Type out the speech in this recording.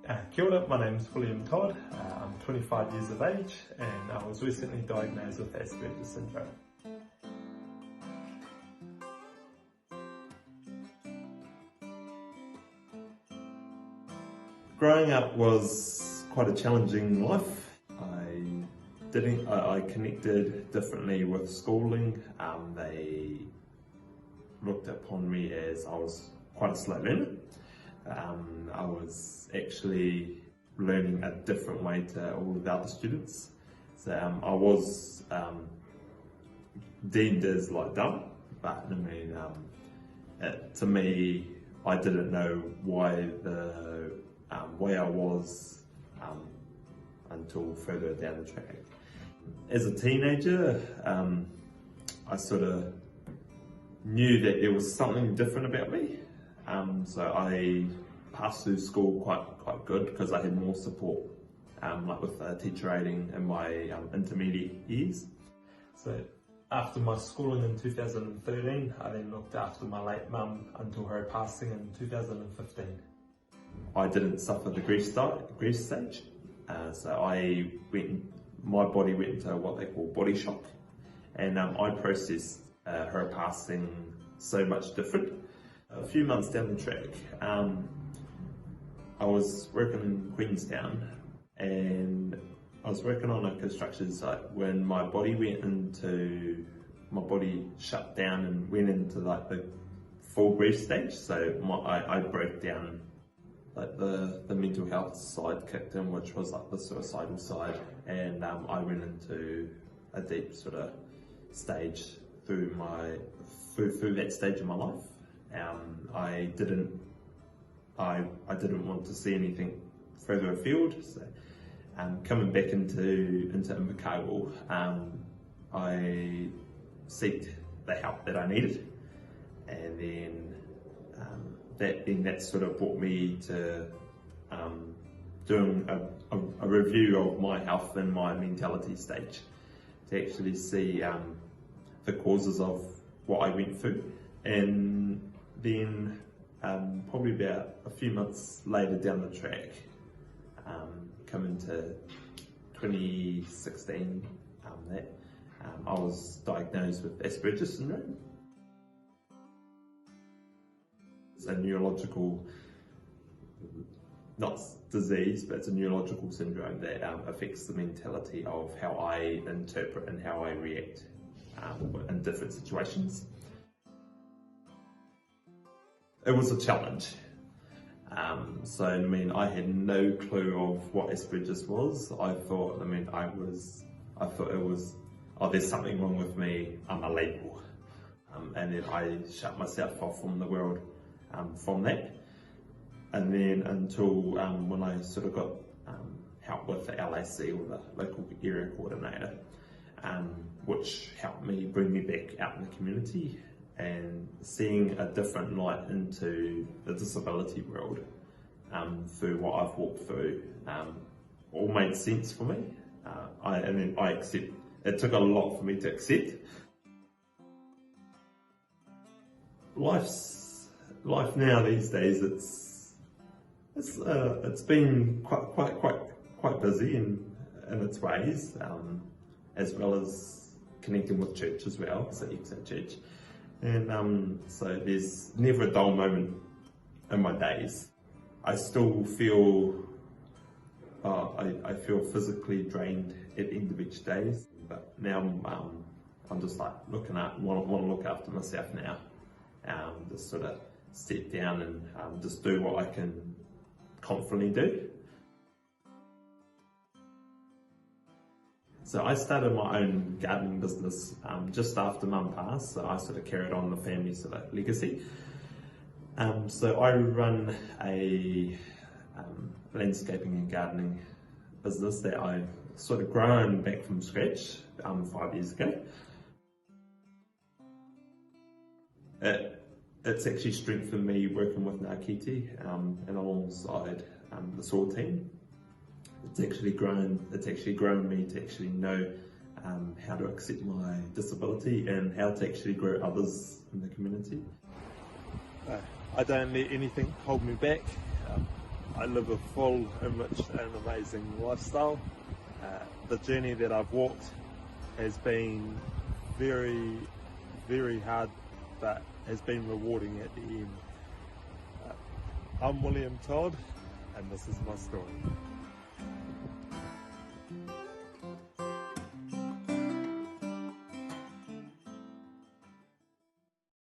Kia ora, my name's William Todd. I'm 25 years of age and I was recently diagnosed with Asperger syndrome. Growing up was quite a challenging life. I connected differently with schooling. They looked upon me as I was quite a slow learner. I was actually learning a different way to all of the other students. So I was deemed as like dumb, but I mean, to me, I didn't know why the way I was until further down the track. As a teenager, I sort of knew that there was something different about me. So I passed through school quite good because I had more support, like with teacher aiding in my intermediate years. So after my schooling in 2013, I then looked after my late mum until her passing in 2015. I didn't suffer the grief stage, so my body went into what they call body shock, and I processed her passing so much different. A few months down the track, I was working in Queenstown and I was working on a construction site when my body shut down and went into like the full grief stage. So I broke down, like the mental health side kicked in, which was like the suicidal side, and I went into a deep sort of stage through that stage of my life. I didn't want to see anything further afield. So, coming back into Invercargill, I sought the help that I needed, and then that sort of brought me to doing a review of my health and my mentality stage to actually see the causes of what I went through. And then probably about a few months later down the track, coming to 2016, I was diagnosed with Asperger syndrome. It's a neurological, not disease, but it's a neurological syndrome that affects the mentality of how I interpret and how I react in different situations. It was a challenge. So I mean, I had no clue of what Asperger's was. I thought it was, oh, there's something wrong with me, I'm a label. And then I shut myself off from the world from that. And then until when I sort of got help with the LAC, or the local area coordinator, which helped me bring me back out in the community and seeing a different light into the disability world through what I've walked through, all made sense for me. And then I accept. It took a lot for me to accept. Life now these days, it's been quite busy in its ways, as well as connecting with church as well, so Exit Church. And so there's never a dull moment in my days. I still feel, I feel physically drained at the end of each day, but now I'm just like want to look after myself now. Just sort of sit down and just do what I can confidently do. So I started my own gardening business just after Mum passed, so I sort of carried on the family sort of legacy. So I run a landscaping and gardening business that I've sort of grown back from scratch 5 years ago. It's actually strengthened me working with Ngākiti and alongside the SOAR team. It's actually grown me to actually know how to accept my disability and how to actually grow others in the community. I don't let anything hold me back. I live a full, enriched and amazing lifestyle. The journey that I've walked has been very, very hard, but has been rewarding at the end. I'm William Todd, and this is my story.